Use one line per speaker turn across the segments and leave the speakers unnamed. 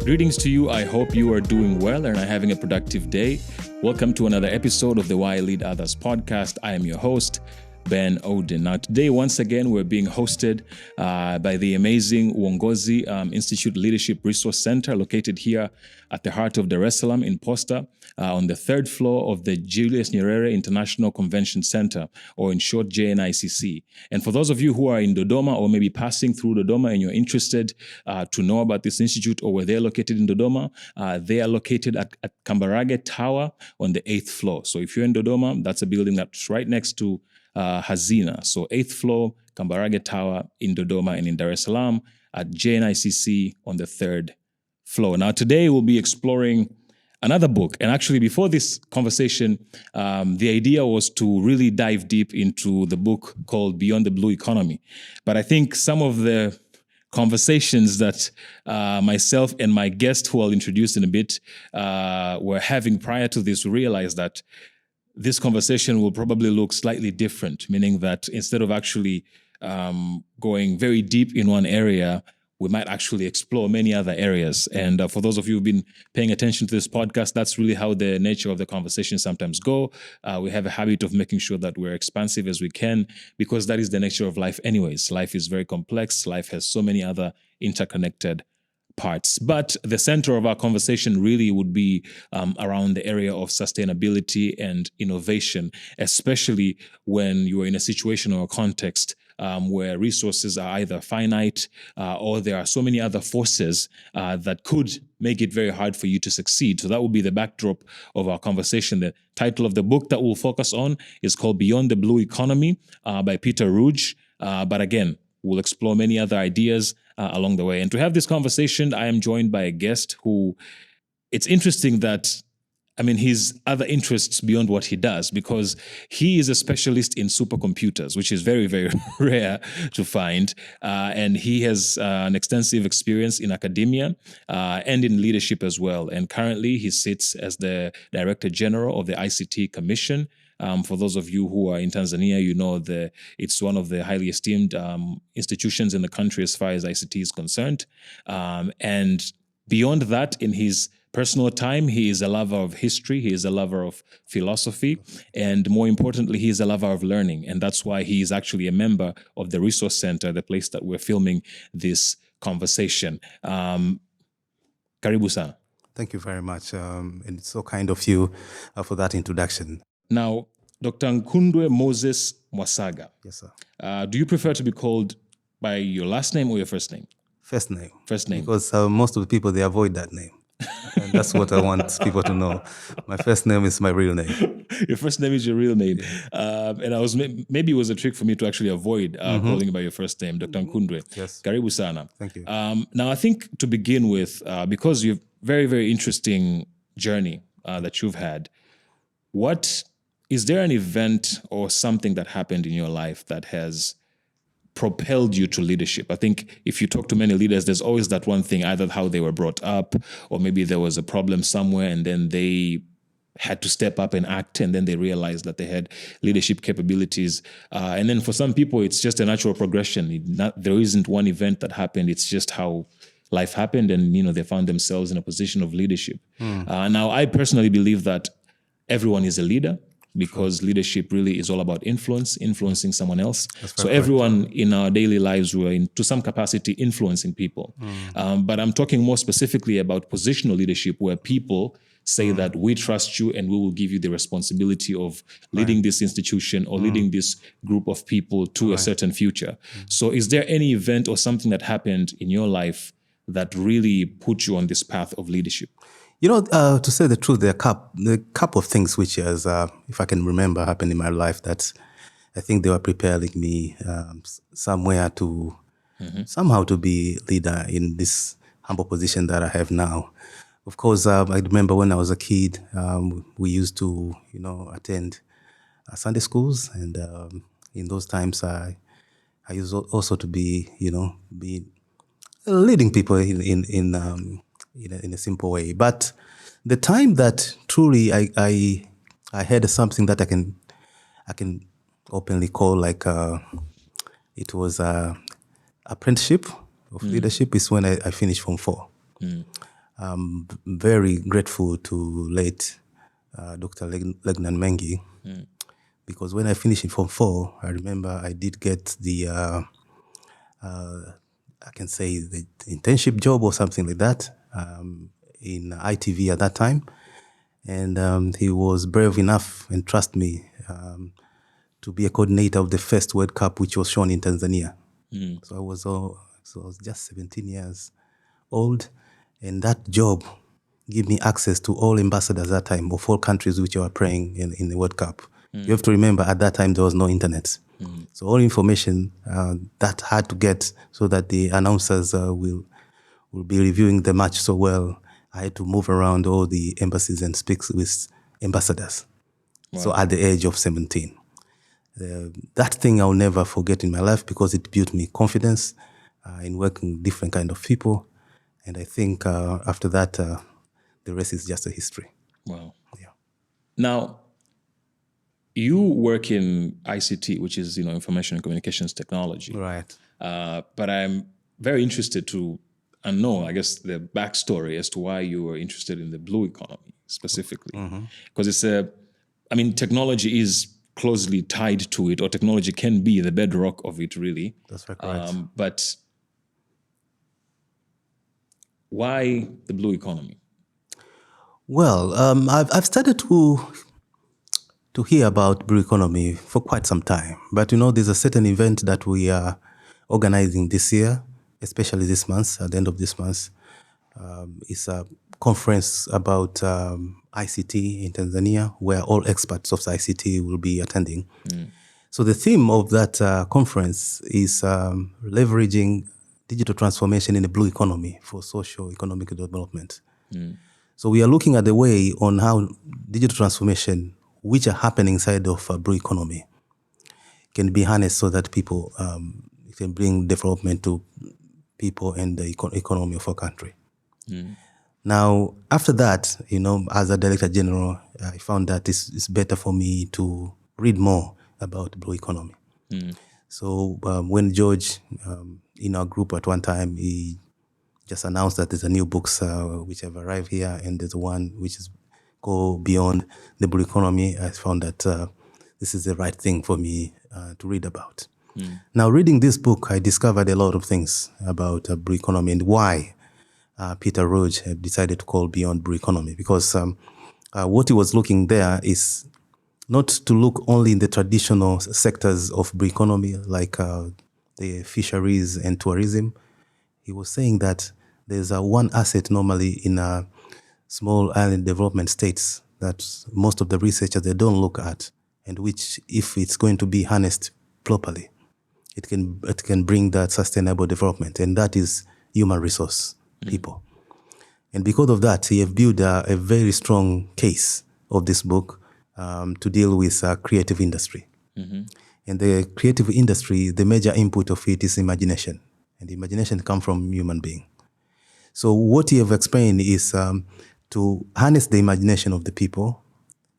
Greetings to you. I hope you are doing well and are having a productive day. Welcome to another episode of the Why Lead Others podcast. I am your host, Ben Odin. Now, today, once again, we're being hosted by the amazing Uongozi Institute Leadership Resource Center, located here at the heart of Dar es Salaam in Posta, on the third floor of the Julius Nyerere International Convention Center, or in short, JNICC. And for those of you who are in Dodoma or maybe passing through Dodoma and you're interested to know about this institute or where they're located in Dodoma, they are located at Kambarage Tower on the 8th floor. So if you're in Dodoma, that's a building that's right next to Hazina. So 8th floor, Kambarage Tower in Dodoma, and in Dar es Salaam at JNICC on the 3rd floor. Now, today we'll be exploring another book. And actually, before this conversation, the idea was to really dive deep into the book called Beyond the Blue Economy. But I think some of the conversations that myself and my guest, who I'll introduce in a bit, were having prior to this, realized that this conversation will probably look slightly different, meaning that instead of actually going very deep in one area, we might actually explore many other areas. And for those of you who've been paying attention to this podcast, that's really how the nature of the conversation sometimes go. We have a habit of making sure that we're expansive as we can, because that is the nature of life anyways. Life is very complex. Life has so many other interconnected parts. But the center of our conversation really would be around the area of sustainability and innovation, especially when you are in a situation or a context where resources are either finite or there are so many other forces that could make it very hard for you to succeed. So that will be the backdrop of our conversation. The title of the book that we'll focus on is called Beyond the Blue Economy by Peter Rouge. But again, we'll explore many other ideas along the way. And to have this conversation, I am joined by a guest who, it's interesting that, his other interests beyond what he does, because he is a specialist in supercomputers, which is very, very rare to find. And he has an extensive experience in academia and in leadership as well. And currently he sits as the Director General of the ICT Commission. For those of you who are in Tanzania, you know it's one of the highly esteemed institutions in the country as far as ICT is concerned. And beyond that, in his personal time, he is a lover of history, he is a lover of philosophy, and more importantly, he is a lover of learning. And that's why he is actually a member of the Resource Center, the place that we're filming this conversation. Karibu sana.
Thank you very much. And it's so kind of you for that introduction.
Now, Dr. Nkundwe Moses Mwasaga.
Yes, sir.
Do you prefer to be called by your last name or your first name?
First name.
First name.
Because most of the people, they avoid that name. And that's what I want people to know. My first name is my real name.
Your first name is your real name. And I was maybe it was a trick for me to actually avoid calling you by your first name, Dr. Nkundwe.
Yes.
Karibu sana.
Thank you.
Now, I think to begin with, because you have very, very interesting journey that you've had, is there an event or something that happened in your life that has propelled you to leadership? I think if you talk to many leaders, there's always that one thing, either how they were brought up, or maybe there was a problem somewhere and then they had to step up and act, and then they realized that they had leadership capabilities. And then for some people, it's just a natural progression. There isn't one event that happened. It's just how life happened, and they found themselves in a position of leadership. Now, I personally believe that everyone is a leader, because leadership really is all about influencing someone else. So everyone in our daily lives, we're to some capacity influencing people. But I'm talking more specifically about positional leadership, where people say that we trust you and we will give you the responsibility of leading this institution or leading this group of people to a certain future. So is there any event or something that happened in your life that really put you on this path of leadership?
To say the truth, there are a couple of things which, if I can remember, happened in my life that I think they were preparing me somehow to be leader in this humble position that I have now. Of course, I remember when I was a kid, we used to, attend Sunday schools, and in those times, I used also to be leading people in a simple way. But the time that truly I I had something that I can openly call like it was apprenticeship of leadership. Is when I finished Form 4. I'm very grateful to late Dr. Legnan Mengi, because when I finished in Form 4, I remember I did get the I can say the internship job or something like that in ITV at that time. And he was brave enough and trust me to be a coordinator of the first World Cup, which was shown in Tanzania. So I was just 17 years old, and that job gave me access to all ambassadors at that time of all countries which were playing in the World Cup. You have to remember at that time there was no internet. So all information that had to get so that the announcers will be reviewing the match so well, I had to move around all the embassies and speak with ambassadors. Wow. So at the age of 17. That thing I'll never forget in my life, because it built me confidence in working with different kind of people. And I think after that, the rest is just a history.
Wow.
Yeah.
Now, you work in ICT, which is, information and communications technology.
Right.
But I'm very interested to know, I guess, the backstory as to why you were interested in the blue economy specifically. Because technology is closely tied to it, or technology can be the bedrock of it, really.
That's right.
But why the blue economy?
Well, I've started to hear about blue economy for quite some time. But, there's a certain event that we are organizing this year, especially this month, at the end of this month. It's a conference about ICT in Tanzania, where all experts of ICT will be attending. So the theme of that conference is leveraging digital transformation in the blue economy for socio-economic development. So we are looking at the way on how digital transformation, which are happening inside of a blue economy, can be harnessed so that people can bring development to people and the economy of our country. Now, after that, as a Director General, I found that it's better for me to read more about the blue economy. So when George, in our group at one time, he just announced that there's a new books which have arrived here, and there's one which is Go Beyond the Blue Economy. I found that this is the right thing for me to read about. Now, reading this book, I discovered a lot of things about blue economy and why Peter Roge had decided to call Beyond Blue Economy, because what he was looking there is not to look only in the traditional sectors of blue economy, like the fisheries and tourism. He was saying that there's one asset normally in small island development states that most of the researchers, they don't look at, and which, if it's going to be harnessed properly, it can bring that sustainable development, and that is human resource people. And because of that, he have built a very strong case of this book to deal with creative industry. And the creative industry, the major input of it is imagination. And imagination comes from human being. So what he have explained is to harness the imagination of the people,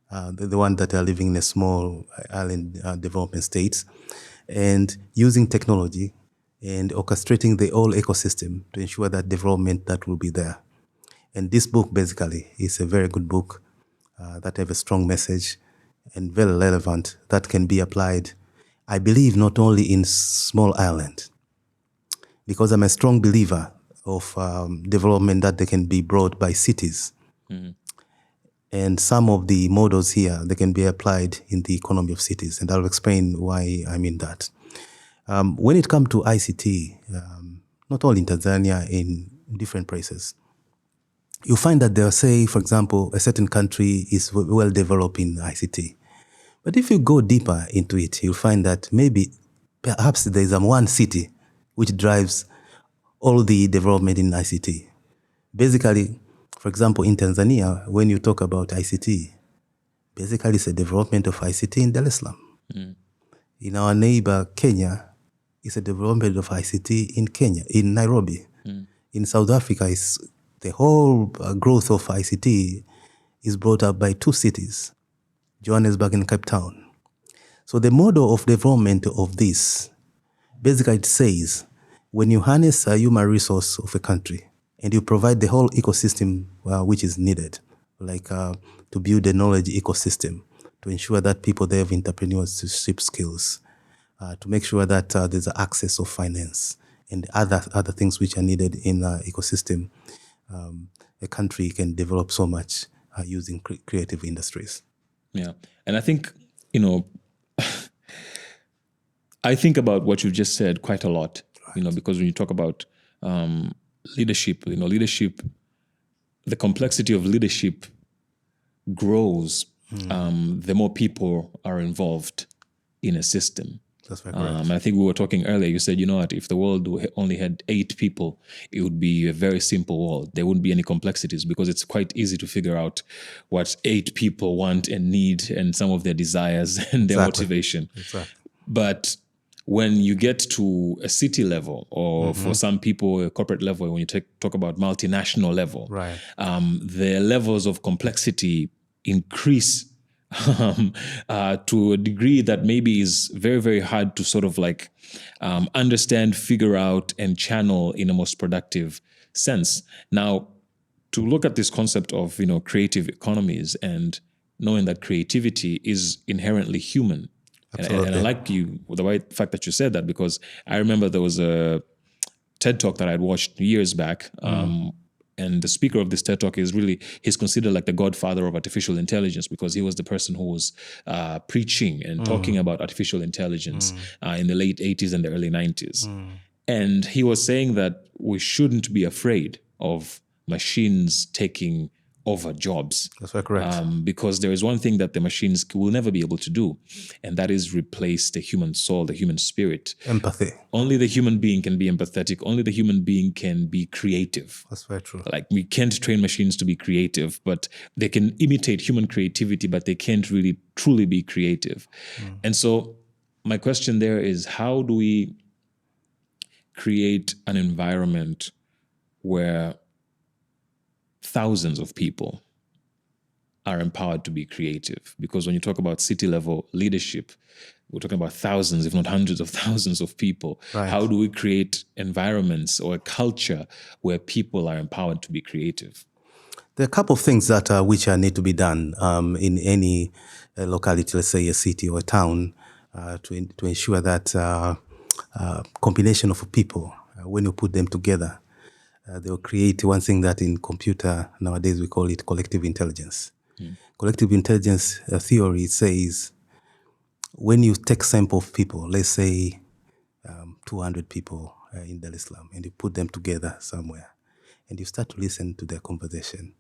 the ones that are living in a small island development states, and using technology and orchestrating the whole ecosystem to ensure that development that will be there. And this book basically is a very good book that have a strong message and very relevant, that can be applied, I believe, not only in small island, because I'm a strong believer of development that they can be brought by cities. And some of the models here, they can be applied in the economy of cities. And I'll explain why I mean that. When it comes to ICT, not only in Tanzania, in different places, you find that they'll say, for example, a certain country is well developed in ICT. But if you go deeper into it, you'll find that perhaps there's one city which drives all the development in ICT. Basically, for example, in Tanzania, when you talk about ICT, basically it's a development of ICT in Dar es Salaam. In our neighbor, Kenya, it's a development of ICT in Kenya, in Nairobi. In South Africa, the whole growth of ICT is brought up by two cities, Johannesburg, and Cape Town. So the model of development of this, basically it says, when you harness a human resource of a country and you provide the whole ecosystem which is needed, like to build a knowledge ecosystem, to ensure that people there have entrepreneurship skills, to make sure that there's access of finance and other things which are needed in the ecosystem, a country can develop so much using creative industries.
Yeah. And I think, I think about what you just said quite a lot, because when you talk about leadership, leadership, the complexity of leadership grows the more people are involved in a system.
That's very correct.
I think we were talking earlier, you said, what, if the world only had 8 people, it would be a very simple world. There wouldn't be any complexities because it's quite easy to figure out what 8 people want and need and some of their desires and their motivation.
Exactly.
But when you get to a city level or for some people, a corporate level, when you talk about multinational level,
Right.
The levels of complexity increase to a degree that maybe is very, very hard to sort of like understand, figure out, and channel in a most productive sense. Now, to look at this concept of, creative economies and knowing that creativity is inherently human. And I like the fact that you said that, because I remember there was a TED Talk that I'd watched years back. And the speaker of this TED Talk he's considered like the godfather of artificial intelligence, because he was the person who was preaching and talking about artificial intelligence in the late 80s and the early 90s. And he was saying that we shouldn't be afraid of machines taking over jobs.
That's very correct.
Because there is one thing that the machines will never be able to do, and that is replace the human soul, the human spirit.
Empathy.
Only the human being can be empathetic. Only the human being can be creative.
That's very true.
Like, we can't train machines to be creative, but they can imitate human creativity, but they can't really truly be creative. And so my question there is, how do we create an environment where thousands of people are empowered to be creative? Because when you talk about city level leadership, we're talking about thousands, if not hundreds of thousands of people.
Right.
How do we create environments or a culture where people are empowered to be creative?
There are a couple of things that which need to be done in any locality, let's say a city or a town, to ensure that combination of people, when you put them together, they'll create one thing that in computer nowadays we call it collective intelligence. Collective intelligence theory says, when you take sample of people, let's say 200 people in Dar es Salaam, and you put them together somewhere, and you start to listen to their conversation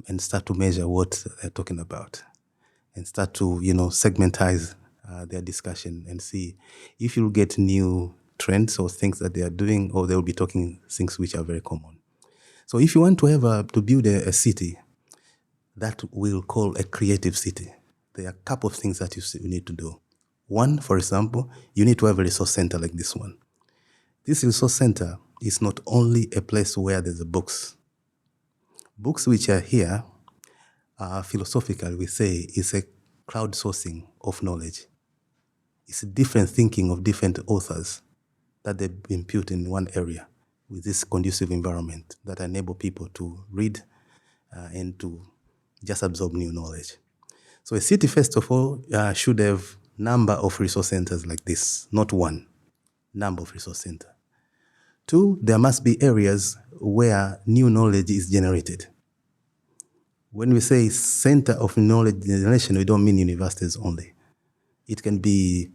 and start to measure what they're talking about, and start to segmentize their discussion and see if you'll get new trends or things that they are doing, or they will be talking things which are very common. So if you want to have to build a city that we'll call a creative city, there are a couple of things that you need to do. One, for example, you need to have a resource center like this one. This resource center is not only a place where there's a books. Books which are here, philosophically we say, is a crowdsourcing of knowledge. It's a different thinking of different authors that they've been put in one area with this conducive environment that enable people to read and to just absorb new knowledge. So a city, first of all, should have number of resource centers like this, not one, number of resource centers. 2, there must be areas where new knowledge is generated. When we say center of knowledge generation, we don't mean universities only. It can be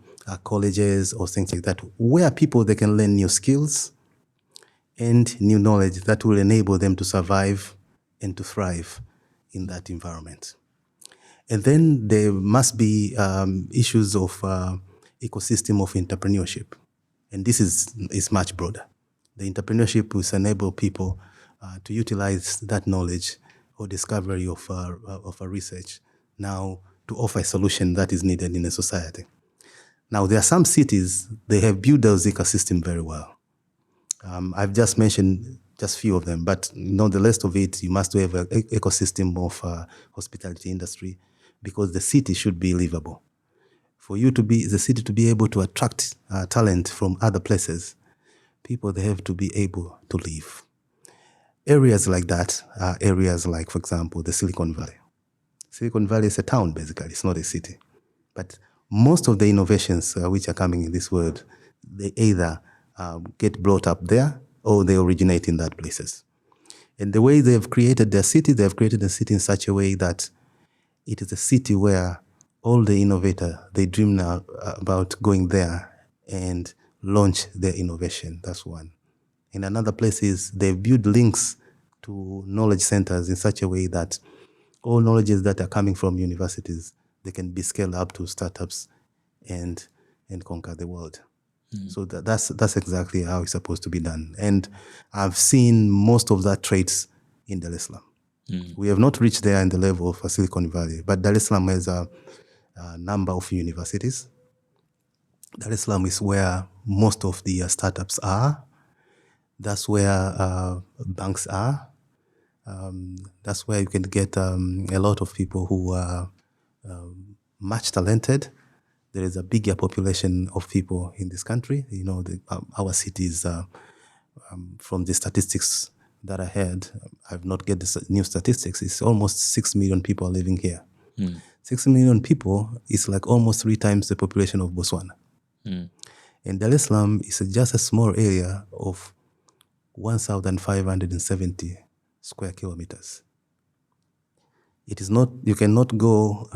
colleges or things like that, where people, they can learn new skills and new knowledge that will enable them to survive and to thrive in that environment. And then there must be issues of ecosystem of entrepreneurship. And this is much broader. The entrepreneurship will enable people to utilize that knowledge or discovery of a research now to offer a solution that is needed in a society. Now, there are some cities, they have built those ecosystems very well. I've just mentioned just a few of them, but the rest of it, you must have an ecosystem of hospitality industry, because the city should be livable. For the city to be able to attract talent from other places, people, they have to be able to live. Areas like that are areas like, for example, the Silicon Valley. Silicon Valley is a town, basically. It's not a city. But most of the innovations which are coming in this world, they either get brought up there or they originate in that places. And the way they've created their city, they've created the city in such a way that it is a city where all the innovators, they dream now about going there and launch their innovation. That's one. In another place is they've built links to knowledge centers in such a way that all knowledges that are coming from universities, they can be scaled up to startups and conquer the world. So that's exactly how it's supposed to be done. And I've seen most of that traits in Dar es Salaam. We have not reached there in the level of Silicon Valley, but Dar es Salaam has a number of universities. Dar es Salaam is where most of the startups are. That's where banks are. That's where you can get a lot of people who are much talented. There is a bigger population of people in this country. You know, our cities, from the statistics that I had, I've not get the new statistics, it's almost 6 million people living here. 6 million people is like almost 3 times the population of Botswana. And Dar es Salaam is just a small area of 1,570 square kilometers. It is not, you cannot go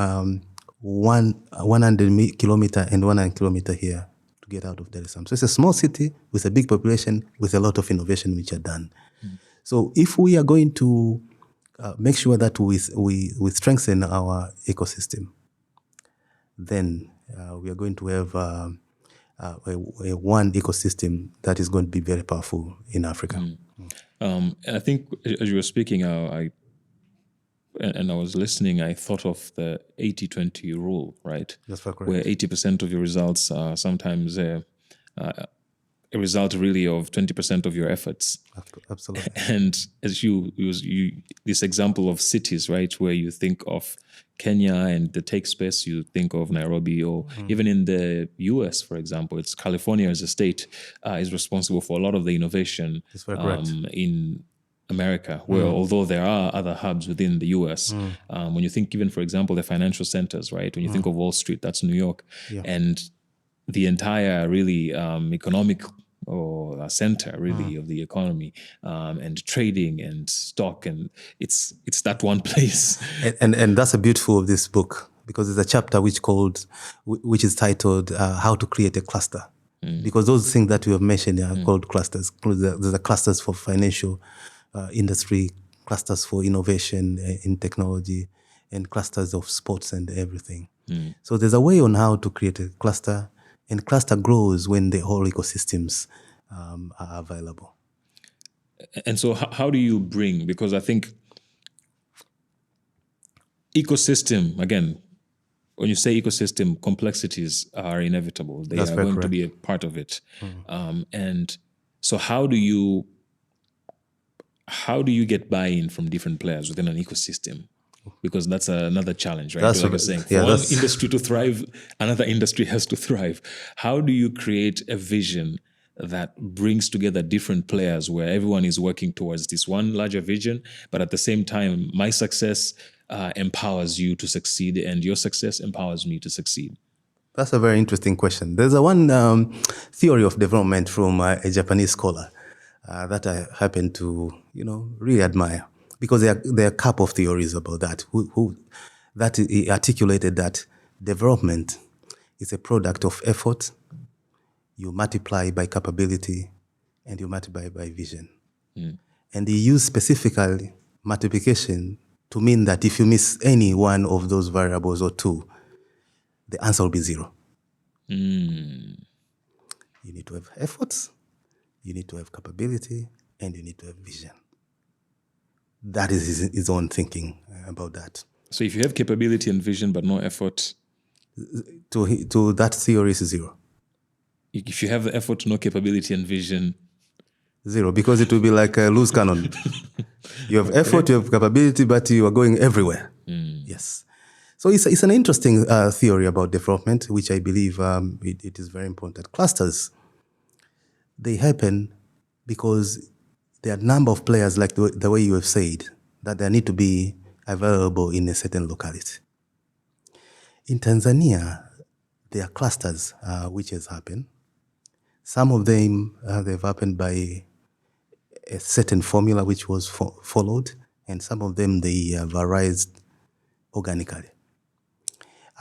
100 kilometer and 100 kilometer here to get out of Dar es Salaam. So it's a small city with a big population with a lot of innovation which are done. So if we are going to make sure that we strengthen our ecosystem, then we are going to have one ecosystem that is going to be very powerful in Africa.
I think as you were speaking, I was listening, I thought of the 80-20 rule, right?
That's correct.
Where 80% of your results are sometimes a result really of 20% of your efforts.
Absolutely.
And as you this example of cities, right, where you think of Kenya and the tech space, you think of Nairobi, or even in the US, for example, it's California as a state is responsible for a lot of the innovation in America, where although there are other hubs within the US, when you think even, for example, the financial centers, right, when you think of Wall Street, that's New York, and the entire really economic or center really of the economy and trading and stock, and it's that one place.
And that's a beautiful of this book, because there's a chapter which is titled How to Create a Cluster. Because those things that you have mentioned are called clusters. There's a clusters for financial industry, clusters for innovation in technology, and clusters of sports and everything. So there's a way on how to create a cluster, and cluster grows when the whole ecosystems are available.
And so how do you bring, because I think ecosystem, again, when you say ecosystem, complexities are inevitable. They are going to be a part of it. And so how do you get buy-in from different players within an ecosystem? Because that's another challenge, right?
That's
like you're saying, for one industry to thrive, another industry has to thrive. How do you create a vision that brings together different players where everyone is working towards this one larger vision, but at the same time, my success empowers you to succeed and your success empowers me to succeed?
That's a very interesting question. There's one theory of development from a Japanese scholar that I happen to, really admire, because there are a couple of theories about that. That he articulated that development is a product of effort. You multiply by capability, and you multiply by vision. And he used specifically multiplication to mean that if you miss any one of those variables or two, the answer will be 0. You need to have efforts, you need to have capability, and you need to have vision. That is his own thinking about that.
So if you have capability and vision but no effort,
to that theory is 0.
If you have the effort, no capability and vision,
0, because it will be like a loose cannon. You have effort, you have capability, but you are going everywhere. Yes. So it's an interesting theory about development, which I believe it is very important. Clusters, they happen because there are a number of players, like the way you have said, that they need to be available in a certain locality. In Tanzania, there are clusters which has happened. Some of them they've happened by a certain formula which was followed, and some of them they have arisen organically.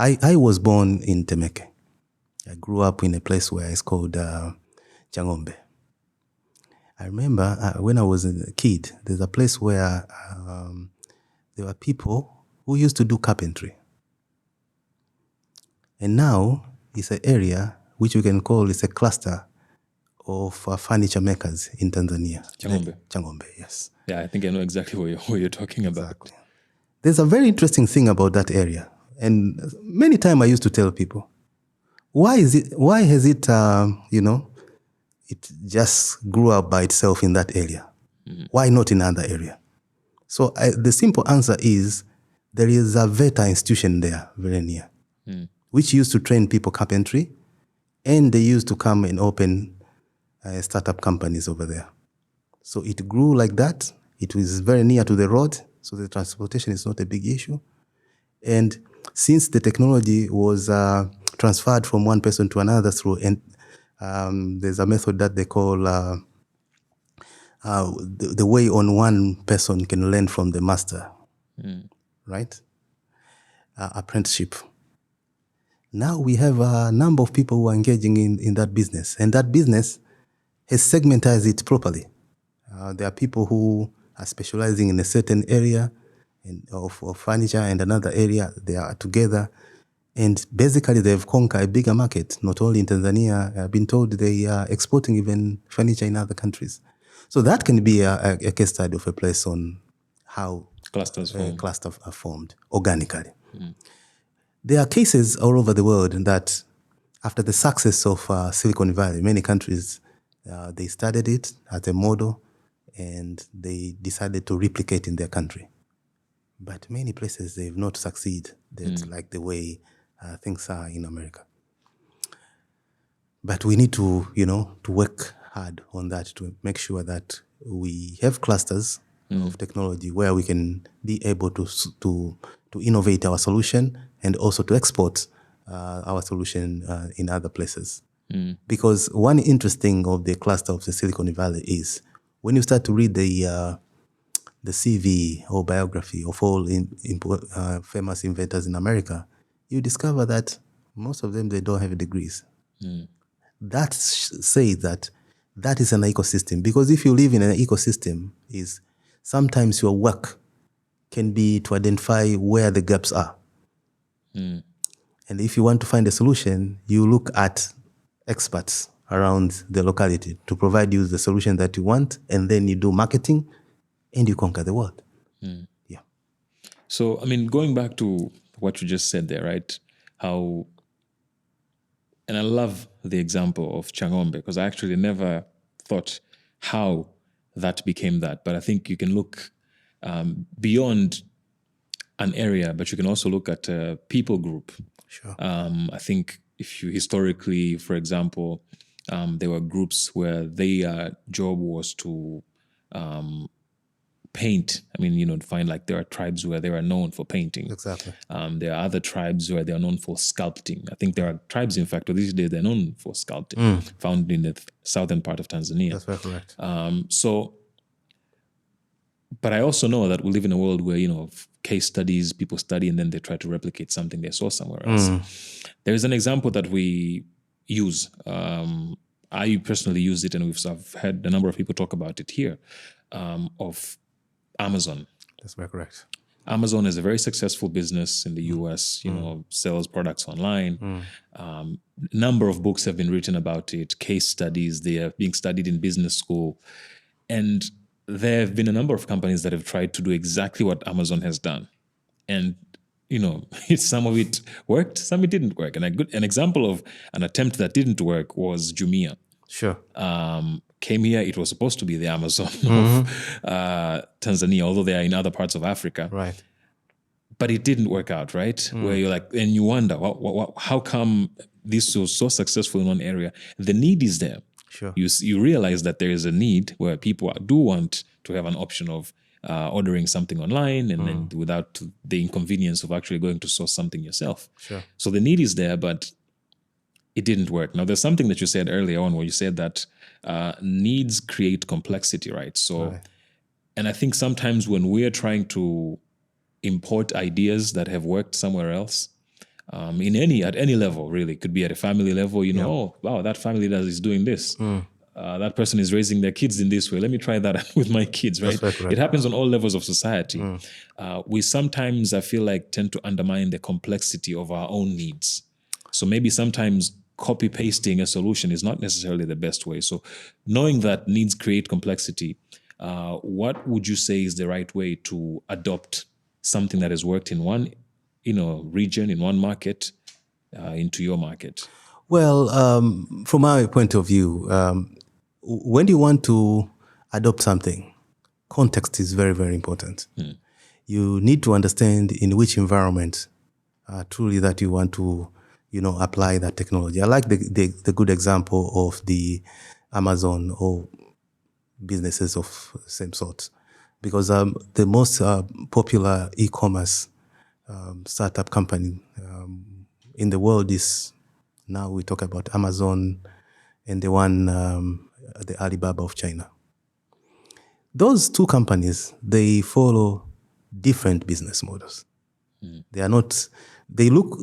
I was born in Temeke. I grew up in a place where it's called Changombe. I remember when I was a kid, there's a place where there were people who used to do carpentry. And now it's an area which we can call it's a cluster of furniture makers in Tanzania. Changombe, yes.
Yeah, I think I know exactly what you're talking about.
Exactly. There's a very interesting thing about that area. And many times I used to tell people, why has it, it just grew up by itself in that area? Mm-hmm. Why not in another area? So the simple answer is there is a VETA institution there very near, which used to train people carpentry, and they used to come and open startup companies over there. So it grew like that. It was very near to the road, so the transportation is not a big issue. And since the technology was transferred from one person to another through, and there's a method that they call the way on one person can learn from the master, right? Apprenticeship. Now we have a number of people who are engaging in that business, and that business has segmented it properly. There are people who are specializing in a certain area of furniture, and another area they are together, and basically they've conquered a bigger market. Not only in Tanzania, I've been told they are exporting even furniture in other countries. So that can be a case study of a place on how clusters are formed organically. There are cases all over the world that after the success of Silicon Valley, many countries, they studied it as a model and they decided to replicate in their country. But many places, they've not succeeded like the way things are in America. But we need to, to work hard on that to make sure that we have clusters of technology where we can be able to innovate our solution and also to export our solution in other places. Because one interesting of the cluster of the Silicon Valley is when you start to read the CV or biography of all famous inventors in America, you discover that most of them, they don't have degrees. That says that is an ecosystem. Because if you live in an ecosystem, is sometimes your work can be to identify where the gaps are. And if you want to find a solution, you look at experts around the locality to provide you the solution that you want, and then you do marketing and you conquer the world. Yeah.
So, I mean, going back to what you just said there, right? How, and I love the example of Changombe because I actually never thought how that became that. But I think you can look beyond an area, but you can also look at a people group.
Sure.
I think if you historically, for example, there were groups where their job was to paint. I mean, find like there are tribes where they are known for painting.
Exactly.
There are other tribes where they are known for sculpting. I think there are tribes, in fact, these days they're known for sculpting, found in the southern part of Tanzania.
That's very correct.
But I also know that we live in a world where, case studies, people study and then they try to replicate something they saw somewhere else. There is an example that we use. I personally use it, and I've heard a number of people talk about it here, of Amazon.
That's very correct.
Amazon is a very successful business in the US, sells products online. Number of books have been written about it, case studies, they are being studied in business school. And there have been a number of companies that have tried to do exactly what Amazon has done. And, some of it worked, some it didn't work. And an example of an attempt that didn't work was Jumia.
Sure.
Came here, it was supposed to be the Amazon of Tanzania, although they are in other parts of Africa.
Right.
but it didn't work out, right? Where you're like, and you wonder, how come this was so successful in one area? The need is there.
Sure.
You realize that there is a need where people do want to have an option of ordering something online and then without the inconvenience of actually going to source something yourself.
Sure.
So the need is there, but it didn't work. Now, there's something that you said earlier on where you said that needs create complexity, right? So, and I think sometimes when we're trying to import ideas that have worked somewhere else, at any level, really, could be at a family level, oh, wow, that family is doing this. That person is raising their kids in this way. Let me try that with my kids, right?
That's right.
It happens on all levels of society. We sometimes, I feel like, tend to undermine the complexity of our own needs. So maybe sometimes copy pasting a solution is not necessarily the best way. So knowing that needs create complexity, what would you say is the right way to adopt something that has worked in one region, in one market, into your market?
Well, from my point of view, when you want to adopt something, context is very, very important. You need to understand in which environment truly that you want to, apply that technology. I like the good example of the Amazon or businesses of same sort, because the most popular e-commerce startup company in the world is, now we talk about Amazon and the one, the Alibaba of China. Those two companies, they follow different business models. They look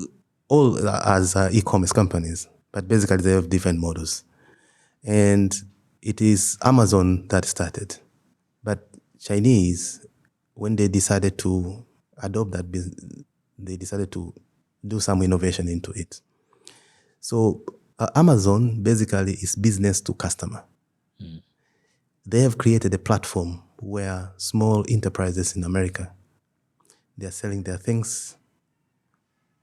all as e-commerce companies, but basically they have different models. And it is Amazon that started. But Chinese, when they decided to adopt that business, they decided to do some innovation into it. So Amazon basically is business to customer. They have created a platform where small enterprises in America, they are selling their things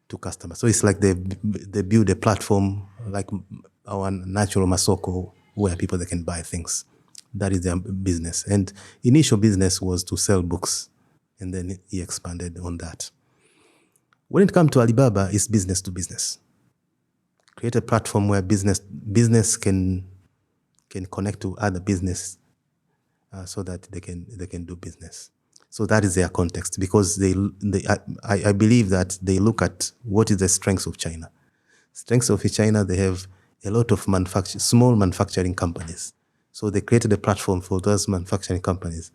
to customers. So it's like they build a platform like our natural Masoko where people they can buy things. That is their business. And initial business was to sell books, and then he expanded on that. When it comes to Alibaba, it's business to business. Create a platform where business can connect to other business so that they can do business. So that is their context, because I believe that they look at what is the strengths of China. Strengths of China, they have a lot of small manufacturing companies. So they created a platform for those manufacturing companies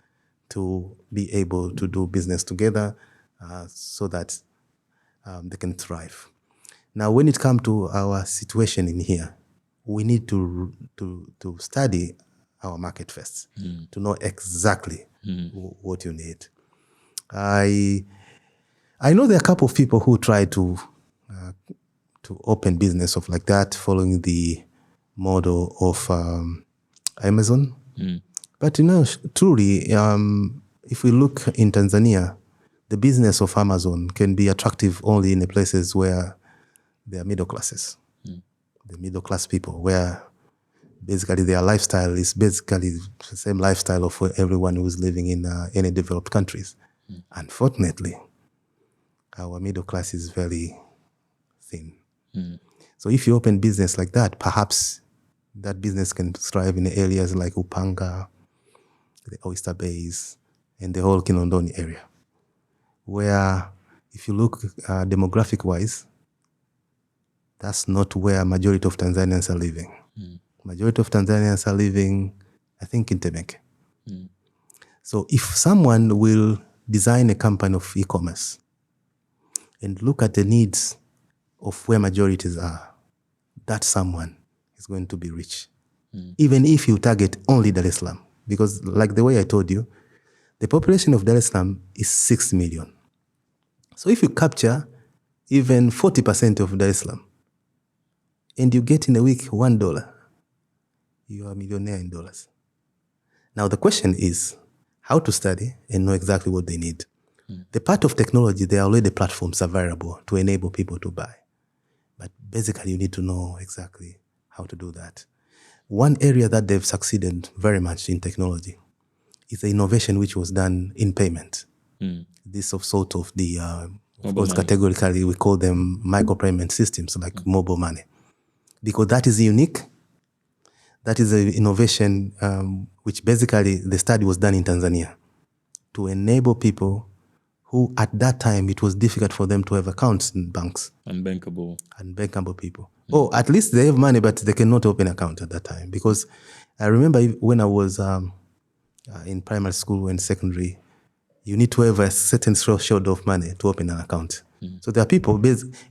to be able to do business together so that they can thrive. Now, when it comes to our situation in here, we need to study our market first to know exactly what you need. I know there are a couple of people who try to open business of like that, following the model of Amazon. But truly, if we look in Tanzania, the business of Amazon can be attractive only in the places where there are middle classes, the middle class people, where basically their lifestyle is basically the same lifestyle of everyone who is living in any developed countries. Unfortunately, our middle class is very thin. So if you open business like that, perhaps that business can thrive in areas like Upanga, the Oyster Bays, and the whole Kinondoni area, where if you look demographic-wise, that's not where majority of Tanzanians are living. Majority of Tanzanians are living, I think, in Temeke. So if someone will design a company of e-commerce and look at the needs of where majorities are, that someone is going to be rich. Even if you target only Dar es Salaam. Because like the way I told you, the population of Dar es Salaam is 6 million. So if you capture even 40% of Dar es Salaam, and you get in a week $1, you are a millionaire in dollars. Now the question is how to study and know exactly what they need. The part of technology, there are already platforms available to enable people to buy. But basically you need to know exactly how to do that. One area that they've succeeded very much in technology is the innovation which was done in payment. This of sort of the, of
Mobile
course,
money.
categorically we call them micropayment systems like mobile money, because that is unique. That is an innovation which basically the study was done in Tanzania to enable people who at that time it was difficult for them to have accounts in banks. Unbankable people. Oh, at least they have money, but they cannot open an account at that time. Because I remember when I was in primary school and secondary, you need to have a certain threshold of money to open an account. So there are people,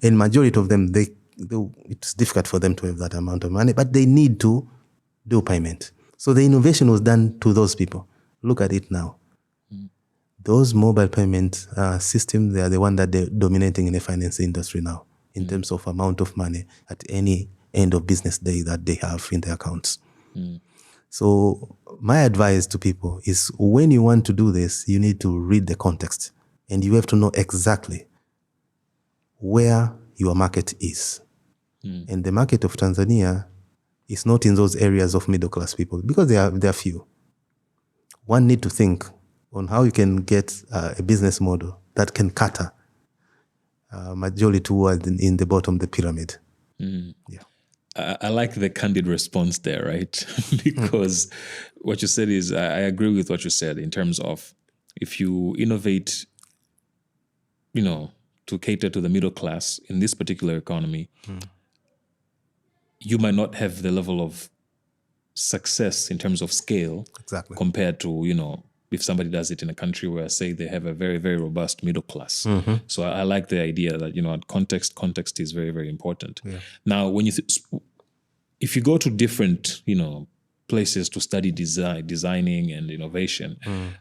and majority of them, it's difficult for them to have that amount of money, but they need to do payment. So the innovation was done to those people. Look at it now. Those mobile payment systems, they are the one that they're dominating in the finance industry now in terms of amount of money at any end of business day that they have in their accounts. So my advice to people is when you want to do this, you need to read the context and you have to know exactly where your market is. And the market of Tanzania is not in those areas of middle class people because there are few. One need to think on how you can get a business model that can cater majority towards in the bottom of the pyramid. Yeah.
I like the candid response there, right? Because what you said is, I agree with what you said in terms of if you innovate, to cater to the middle class in this particular economy, you might not have the level of success in terms of scale compared to, if somebody does it in a country where, say, they have a very, very robust middle class. So I like the idea that, context is very, very important.
Yeah.
Now, when if you go to different, places to study designing and innovation,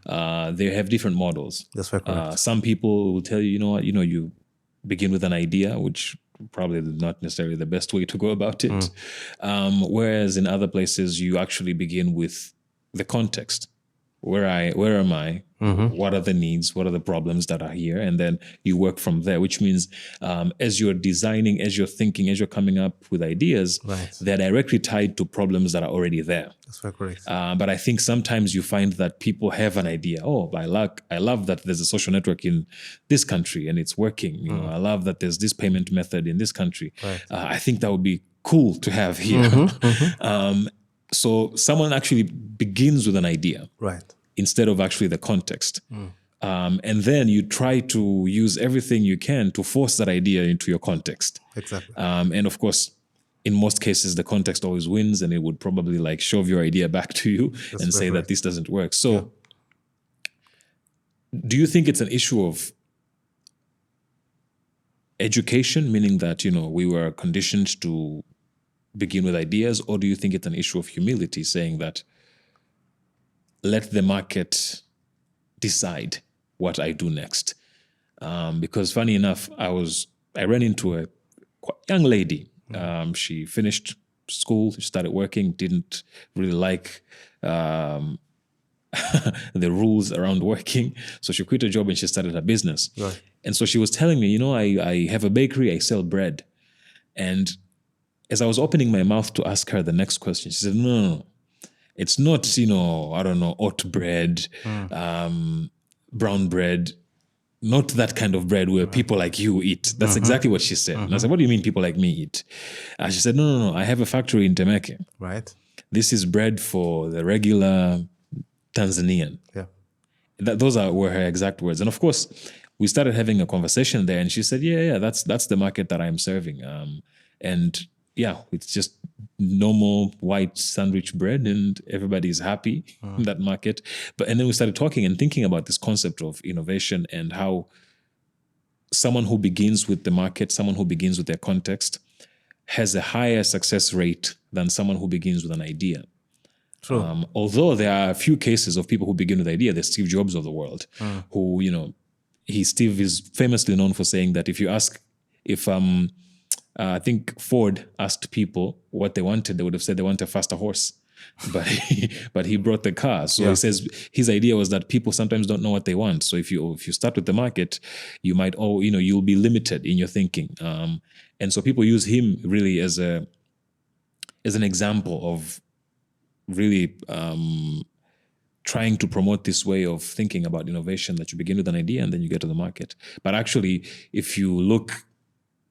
they have different models.
That's very correct.
Some people will tell you, you begin with an idea, which probably not necessarily the best way to go about it. Whereas in other places, you actually begin with the context. Where am I? What are the needs? What are the problems that are here? And then you work from there, which means as you're designing, as you're thinking, as you're coming up with ideas, they're directly tied to problems that are already there.
That's very correct.
But I think sometimes you find that people have an idea. Oh, I love that there's a social network in this country and it's working. I love that there's this payment method in this country. I think that would be cool to have here. So someone actually begins with an idea, instead of actually the context. And then you try to use everything you can to force that idea into your context.
Exactly.
And of course, in most cases, the context always wins, and it would probably shove your idea back to you and say that this doesn't work. So do you think it's an issue of education, meaning that, we were conditioned to begin with ideas, or do you think it's an issue of humility, saying that let the market decide what I do next? Because funny enough, I ran into a young lady. She finished school, she started working, didn't really like the rules around working. So she quit her job and she started her business. And so she was telling me, I have a bakery, I sell bread. And as I was opening my mouth to ask her the next question, she said, no. It's not, I don't know, oat bread, brown bread, not that kind of bread where people like you eat. That's exactly what she said. And I said, what do you mean people like me eat? And she said, no, I have a factory in Temeke.
Right.
This is bread for the regular Tanzanian.
Yeah.
Those were her exact words. And of course, we started having a conversation there and she said, yeah, that's the market that I'm serving. And yeah, it's just normal white sandwich bread and everybody's happy in that market. And then we started talking and thinking about this concept of innovation and how someone who begins with the market, someone who begins with their context, has a higher success rate than someone who begins with an idea.
True.
Although there are a few cases of people who begin with idea, the Steve Jobs of the world, who, Steve is famously known for saying that if I think Ford asked people what they wanted, they would have said they want a faster horse. But he brought the car. So he says his idea was that people sometimes don't know what they want. So if you start with the market, you might you'll be limited in your thinking. And so people use him really as an example of really trying to promote this way of thinking about innovation, that you begin with an idea and then you get to the market. But actually, if you look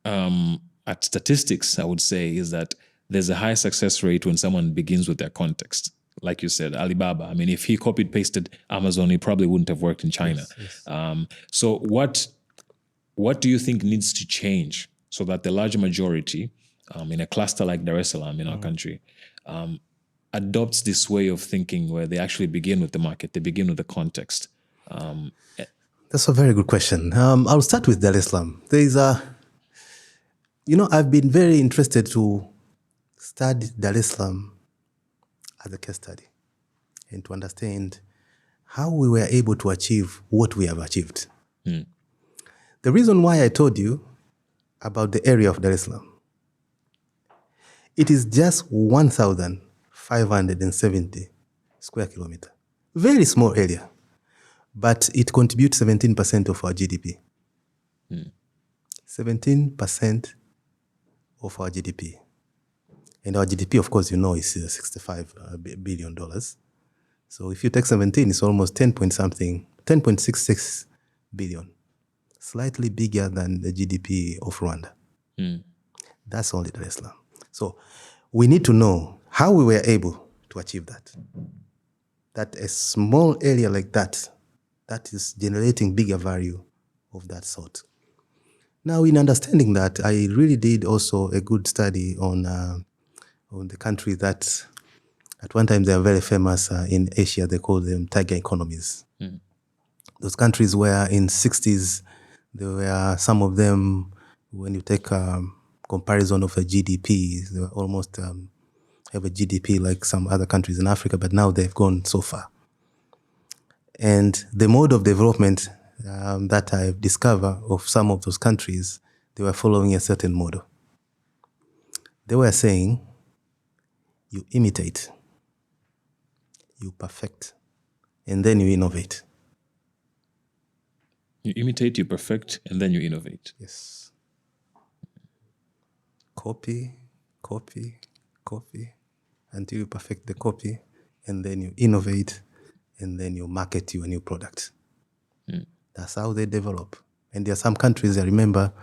at statistics, I would say is that there's a high success rate when someone begins with their context. Like you said, Alibaba. I mean, if he copied pasted Amazon, he probably wouldn't have worked in China. Yes. So what do you think needs to change so that the large majority in a cluster like Dar es Salaam in our country adopts this way of thinking where they actually begin with the market, they begin with the context?
That's a very good question. I'll start with Dar es Salaam. There is I've been very interested to study Dar es Salaam as a case study and to understand how we were able to achieve what we have achieved. The reason why I told you about the area of Dar es Salaam, it is just 1,570 square kilometers. Very small area, but it contributes 17% of our GDP. 17% of our GDP. And our GDP, of course, is $65 billion. So if you take 17, it's almost 10.66 billion. Slightly bigger than the GDP of Rwanda. That's only Dar es Salaam. So we need to know how we were able to achieve that. That a small area like that is generating bigger value of that sort. Now, in understanding that, I really did also a good study on the country that at one time they are very famous in Asia. They call them tiger economies. Those countries where in 60s, there were some of them, when you take comparison of a GDP, they were almost have a GDP like some other countries in Africa, but now they've gone so far. And the mode of development that I've discovered of some of those countries, they were following a certain model. They were saying, you imitate, you perfect, and then you innovate.
You imitate, you perfect, and then you innovate.
Yes. Copy, until you perfect the copy, and then you innovate, and then you market your new product. That's how they develop. And there are some countries, I remember,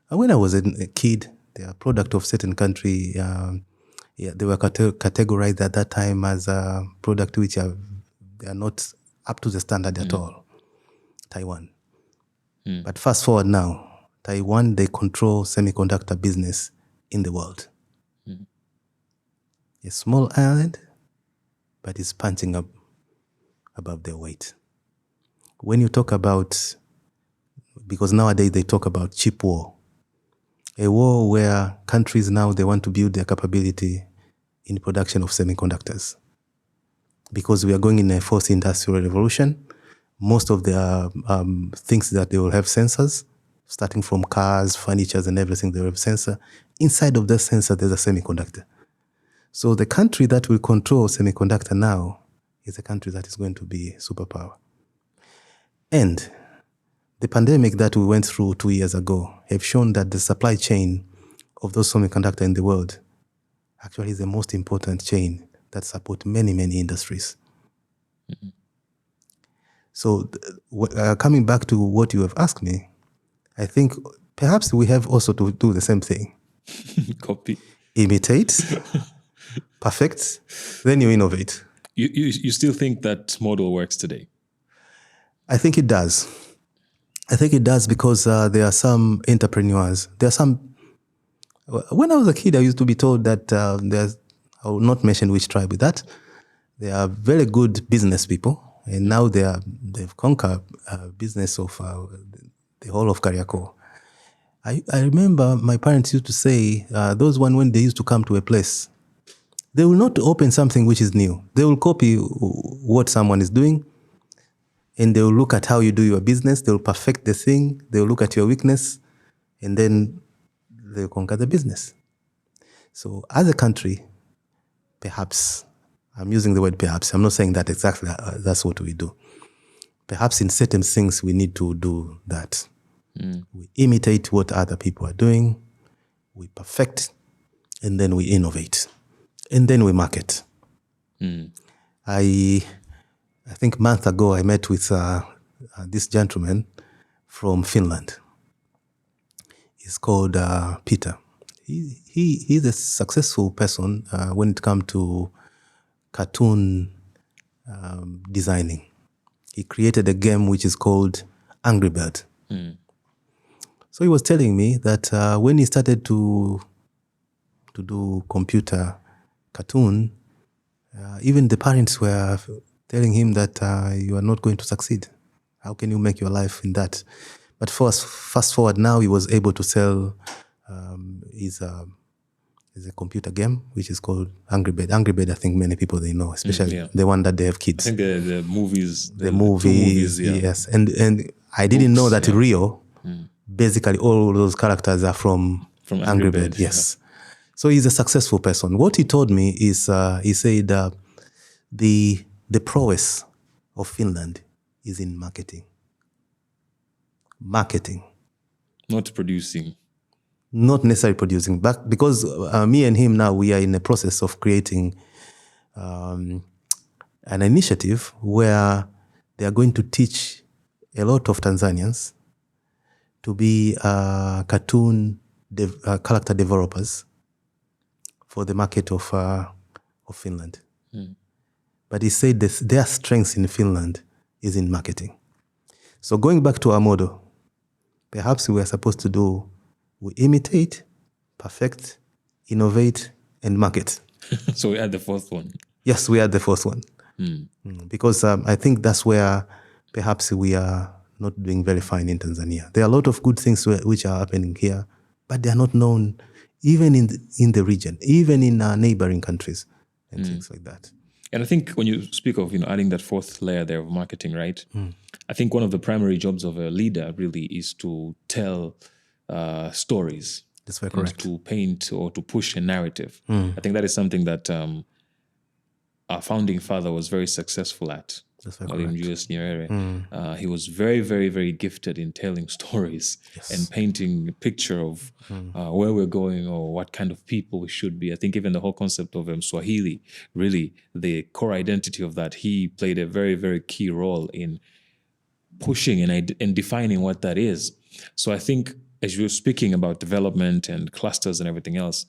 when I was a kid, they are product of certain country. They were categorized at that time as a product which they are not up to the standard at all. Taiwan. But fast forward now, Taiwan, they control semiconductor business in the world. A small island, but it's punching up above their weight. When you talk about, because nowadays they talk about cheap war, a war where countries now, they want to build their capability in production of semiconductors. Because we are going in a fourth industrial revolution, most of the things that they will have sensors, starting from cars, furniture, and everything, they will have sensor. Inside of that sensor, there's a semiconductor. So the country that will control semiconductor now is a country that is going to be a superpower. And the pandemic that we went through 2 years ago have shown that the supply chain of those semiconductors in the world actually is the most important chain that support many, many industries. So coming back to what you have asked me, I think perhaps we have also to do the same thing.
Copy.
Imitate, perfect, then you innovate.
You still think that model works today?
I think it does. I think it does because there are some entrepreneurs. When I was a kid, I used to be told that I will not mention which tribe with that. They are very good business people, and now they've conquered business of the whole of Kariakoo. I remember my parents used to say, those when they used to come to a place, they will not open something which is new. They will copy what someone is doing, and they will look at how you do your business. They will perfect the thing. They will look at your weakness, and then they'll conquer the business. So as a country, perhaps, I'm using the word perhaps, I'm not saying that exactly that's what we do. Perhaps in certain things we need to do that. We imitate what other people are doing, we perfect, and then we innovate, and then we market. I think a month ago, I met with this gentleman from Finland. He's called Peter. He's a successful person when it comes to cartoon designing. He created a game which is called Angry Bird. So he was telling me that when he started to do computer cartoon, even the parents were telling him that you are not going to succeed. How can you make your life in that? But fast forward now, he was able to sell his a computer game which is called Angry Bird. Angry Bird, I think many people they know, especially the one that they have kids.
I think the movies.
The movies, yes. And I didn't know that Rio, basically all those characters are from Angry Bird. Yes. So he's a successful person. What he told me is, he said the prowess of Finland is in marketing. Marketing.
Not producing.
Not necessarily producing, but because me and him now, we are in the process of creating an initiative where they are going to teach a lot of Tanzanians to be cartoon character developers for the market of Finland. But he said their strength in Finland is in marketing. So going back to our model, perhaps we are supposed to we imitate, perfect, innovate, and market.
So we add the fourth one.
Yes, we add the fourth one. Because I think that's where perhaps we are not doing very fine in Tanzania. There are a lot of good things which are happening here, but they are not known even in the region, even in our neighboring countries and things like that.
And I think when you speak of adding that fourth layer there of marketing, right? I think one of the primary jobs of a leader really is to tell stories.
That's very correct.
To paint or to push a narrative. I think that is something that our founding father was very successful at.
That's very correct.
In Julius Nyerere. He was very, very, very gifted in telling stories and painting a picture of where we're going or what kind of people we should be. I think even the whole concept of Swahili, really, the core identity of that, he played a very, very key role in pushing and defining what that is. So I think as you're speaking about development and clusters and everything else,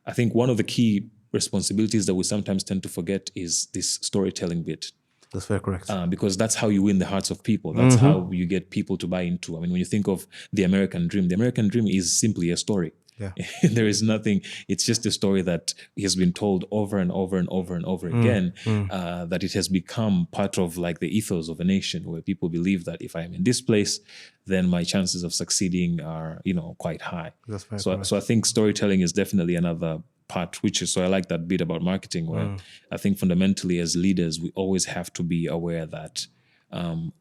I think one of the key responsibilities that we sometimes tend to forget is this storytelling bit.
That's very correct.
Because that's how you win the hearts of people. That's how you get people to buy into. I mean, when you think of the American dream is simply a story.
Yeah.
There is nothing, it's just a story that has been told over and over and over and over again, that it has become part of like the ethos of a nation where people believe that if I am in this place, then my chances of succeeding are, quite high.
That's very
correct. So I think storytelling is definitely another part, so I like that bit about marketing where I think fundamentally as leaders, we always have to be aware that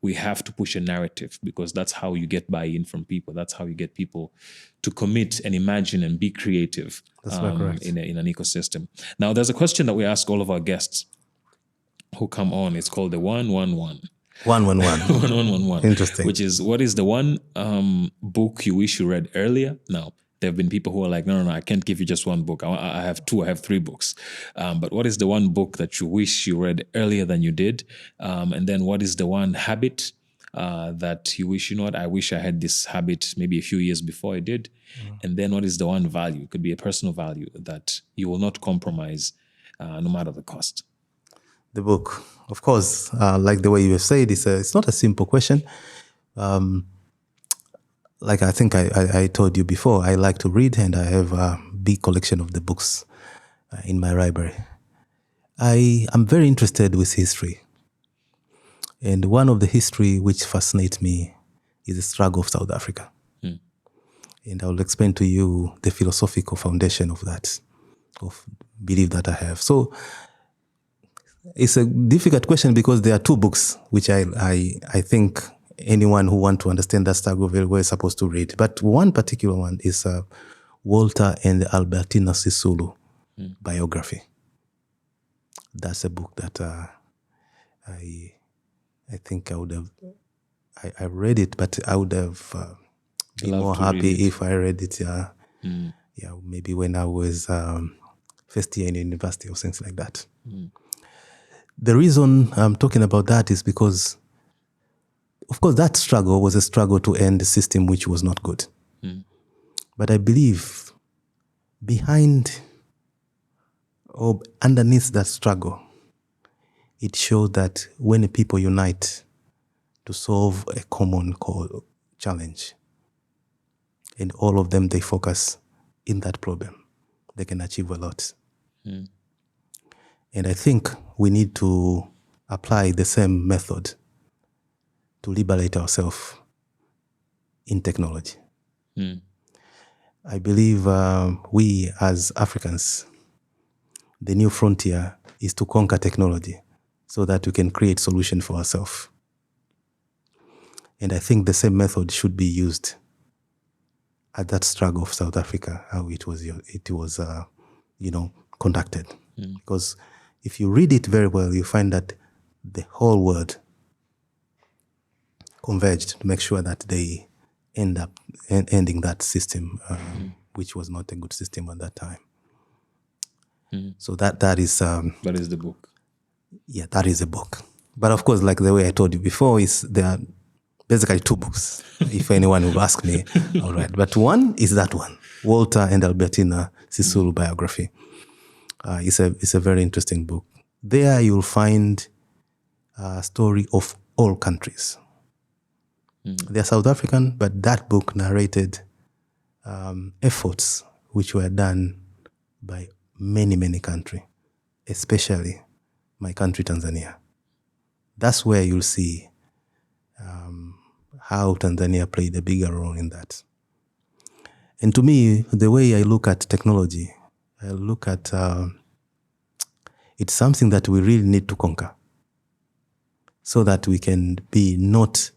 we have to push a narrative because that's how you get buy-in from people. That's how you get people to commit and imagine and be creative in an ecosystem. Now, there's a question that we ask all of our guests who come on. It's called the 111.
111.
111.
Interesting.
Which is, what is the one book you wish you read earlier? Now, there have been people who are like, no, I can't give you just one book. I have two, I have three books. But what is the one book that you wish you read earlier than you did? And then what is the one habit that you wish, I wish I had this habit maybe a few years before I did? And then what is the one value? It could be a personal value that you will not compromise no matter the cost.
The book, of course, like the way you have said, it's not a simple question. Like I think I told you before, I like to read and I have a big collection of the books in my library. I am very interested with history. And one of the history which fascinates me is the struggle of South Africa. And I will explain to you the philosophical foundation of that, of belief that I have. So it's a difficult question because there are two books which I think anyone who wants to understand that struggle very well is supposed to read. But one particular one is Walter and Albertina Sisulu biography. That's a book that I think I would have, I read it, but I would have been more happy if I read it. Maybe when I was first year in university or things like that. The reason I'm talking about that is because, of course, that struggle was a struggle to end a system which was not good. But I believe behind or underneath that struggle, it showed that when people unite to solve a common challenge, and all of them, they focus in that problem, they can achieve a lot. And I think we need to apply the same method to liberate ourselves in technology. I believe we as Africans, the new frontier is to conquer technology so that we can create solutions for ourselves. And I think the same method should be used at that struggle of South Africa, how it was conducted. Because if you read it very well, you find that the whole world converged to make sure that they end up ending that system, which was not a good system at that time. So that is
that is the book.
Yeah, that is a book. But of course, like the way I told you before, there are basically two books, if anyone will ask me. All right. But one is that one, Walter and Albertina Sisulu biography. It's a very interesting book. There you'll find a story of all countries. They're South African, but that book narrated efforts which were done by many, many countries, especially my country, Tanzania. That's where you'll see how Tanzania played a bigger role in that. And to me, the way I look at technology, I look at it's something that we really need to conquer so that we can be not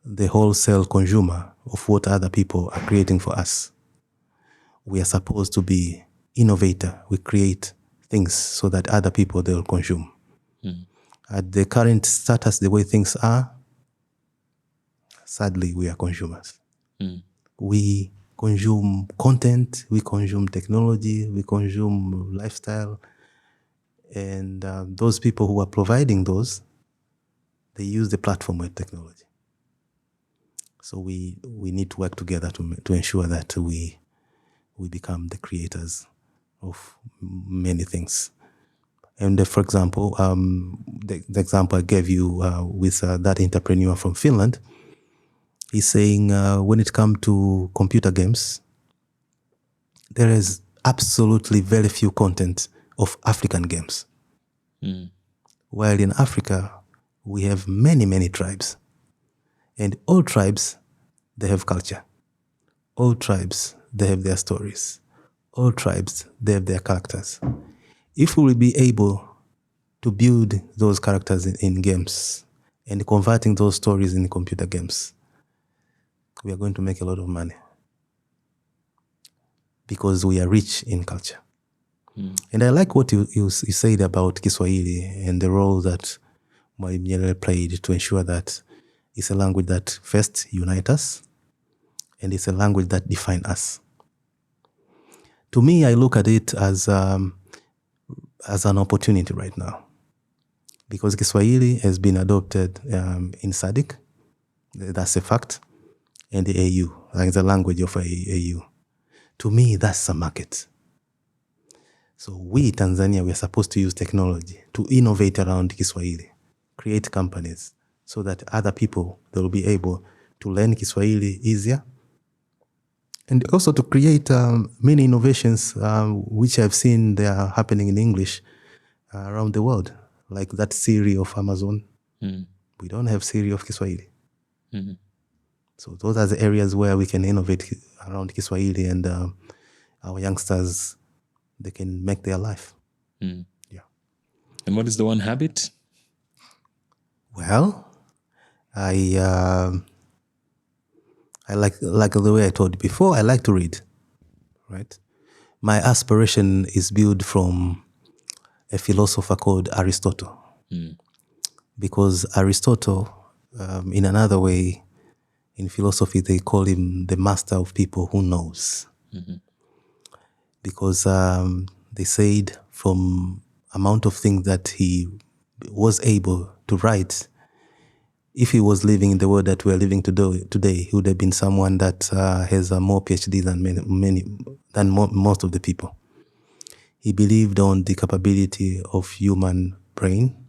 the wholesale consumer of what other people are creating for us. We are supposed to be innovator. We create things so that other people, they will consume. At the current status, the way things are, sadly, we are consumers. We consume content, we consume technology, we consume lifestyle. And those people who are providing those, they use the platform with technology. So we need to work together to ensure that we become the creators of many things. And for example, the example I gave you with that entrepreneur from Finland, he's saying when it comes to computer games, there is absolutely very few content of African games. While in Africa, we have many, many tribes. And all tribes, they have culture. All tribes, they have their stories. All tribes, they have their characters. If we will be able to build those characters in games and converting those stories in computer games, we are going to make a lot of money because we are rich in culture. And I like what you said about Kiswahili and the role that Mwalimu Nyerere played to ensure that it's a language that first unites us and it's a language that defines us. To me, I look at it as an opportunity right now because Kiswahili has been adopted in SADC, that's a fact, and the AU, like the language of AU. To me, that's a market. So we, Tanzania, we are supposed to use technology to innovate around Kiswahili, create companies so that other people, they will be able to learn Kiswahili easier. And also to create many innovations which I've seen they are happening in English around the world, like that Siri of Amazon. We don't have Siri of Kiswahili. So those are the areas where we can innovate around Kiswahili and our youngsters, they can make their life. Yeah.
And what is the one habit?
Well, I like the way I told you before, I like to read, right? My aspiration is built from a philosopher called Aristotle. Because Aristotle, in another way, in philosophy, they call him the master of people who knows. Because they said from amount of things that he was able to write, if he was living in the world that we're living today, he would have been someone that has more PhD than most of the people. He believed on the capability of human brain.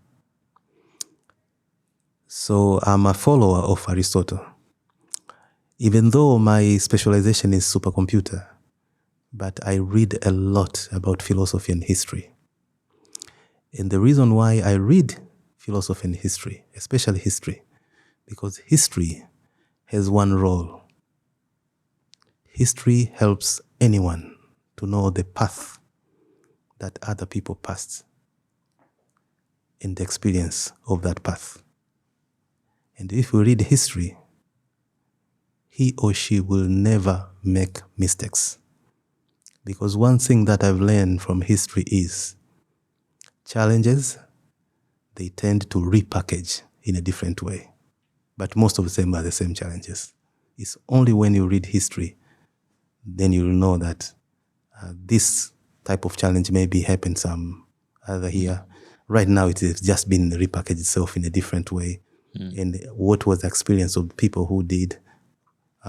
So I'm a follower of Aristotle. Even though my specialization is supercomputer, but I read a lot about philosophy and history. And the reason why I read philosophy and history, especially history, because history has one role. History helps anyone to know the path that other people passed and the experience of that path. And if we read history, he or she will never make mistakes. Because one thing that I've learned from history is challenges, they tend to repackage in a different way. But most of them are the same challenges. It's only when you read history, then you will know that this type of challenge maybe happened some other here. Right now, it has just been repackaged itself in a different way. And what was the experience of people who did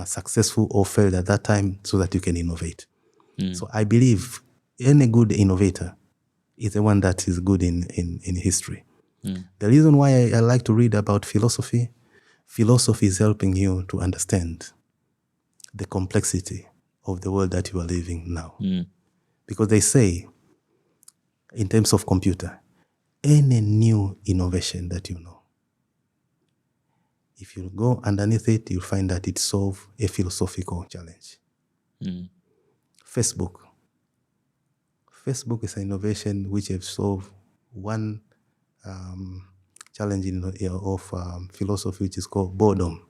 successful or failed at that time so that you can innovate. So I believe any good innovator is the one that is good in history. The reason why I like to read about philosophy is helping you to understand the complexity of the world that you are living now. Because they say, in terms of computer, any new innovation that you know, if you go underneath it, you'll find that it solves a philosophical challenge. Facebook is an innovation which has solved one challenge of philosophy, which is called boredom.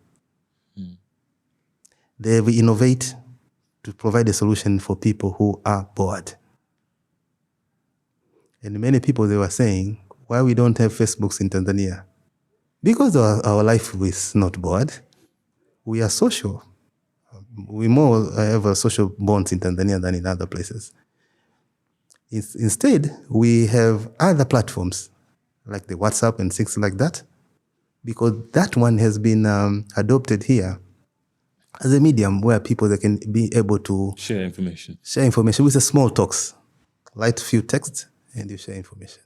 They will innovate to provide a solution for people who are bored. And many people, they were saying, why we don't have Facebooks in Tanzania? Because our life is not bored. We are social. We more have social bonds in Tanzania than in other places. Instead, we have other platforms like the WhatsApp and things like that, because that one has been adopted here as a medium where people they can be able to
Share information
with a small talks, light few texts, and you share information.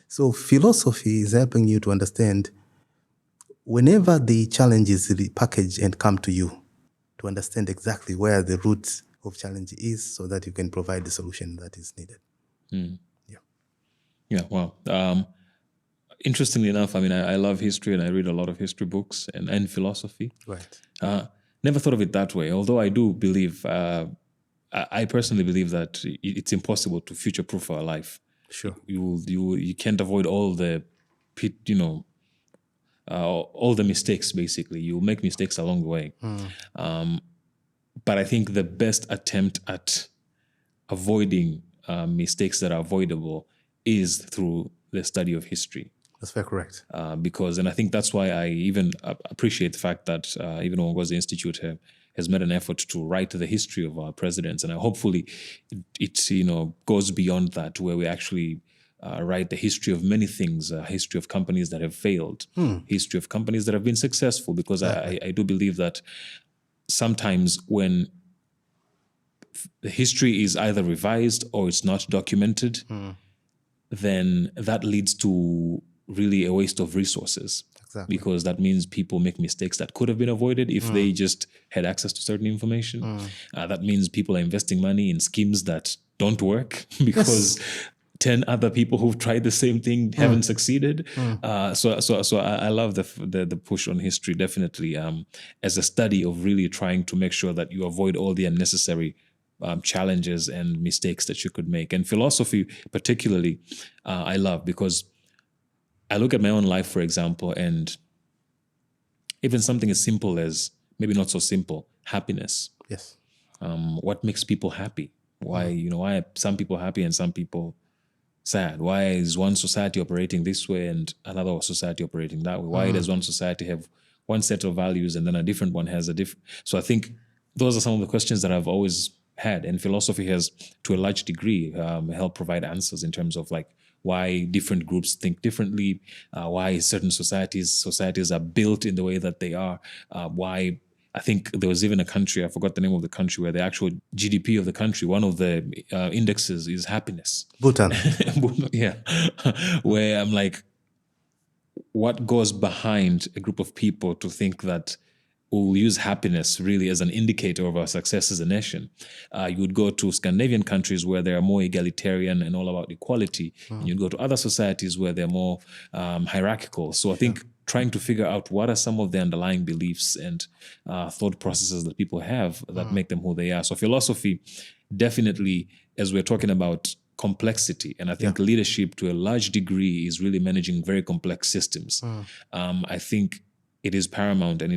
So philosophy is helping you to understand whenever the challenge is repackaged and come to you, to understand exactly where the root of challenge is so that you can provide the solution that is needed.
Yeah, wow. Interestingly enough, I mean, I love history and I read a lot of history books and philosophy.
Right.
Never thought of it that way, although I do believe, I personally believe that it's impossible to future-proof our life.
Sure.
You can't avoid all the, all the mistakes, basically. You make mistakes along the way. But I think the best attempt at avoiding mistakes that are avoidable is through the study of history.
That's very correct.
And I think that's why I even appreciate the fact that even Nkundwe Institute has made an effort to write the history of our presidents. And hopefully it goes beyond that, where we actually write the history of many things, history of companies that have failed, history of companies that have been successful, because I do believe that sometimes when the history is either revised or it's not documented, then that leads to really a waste of resources.
Exactly.
Because that means people make mistakes that could have been avoided if they just had access to certain information. That means people are investing money in schemes that don't work because 10 other people who've tried the same thing haven't succeeded. So I love the push on history, definitely, as a study of really trying to make sure that you avoid all the unnecessary challenges and mistakes that you could make. And philosophy particularly, I love, because I look at my own life, for example, and even something as simple as, maybe not so simple, happiness.
Yes.
What makes people happy? Why are some people happy and some people sad? Why is one society operating this way and another society operating that way? Why does one society have one set of values and then a different one has a different? So I think those are some of the questions that I've always had, and philosophy has, to a large degree, helped provide answers in terms of like why different groups think differently, why certain societies are built in the way that they are, why I think there was even a country, I forgot the name of the country, where the actual GDP of the country, one of the indexes is happiness.
Bhutan.
Yeah. Where I'm like, what goes behind a group of people to think that we'll use happiness really as an indicator of our success as a nation? You would go to Scandinavian countries where they are more egalitarian and all about equality, and you'd go to other societies where they're more hierarchical. So I think trying to figure out what are some of the underlying beliefs and thought processes that people have that make them who they are. So philosophy, definitely, as we're talking about complexity, and I think leadership to a large degree is really managing very complex systems. I think it is paramount, and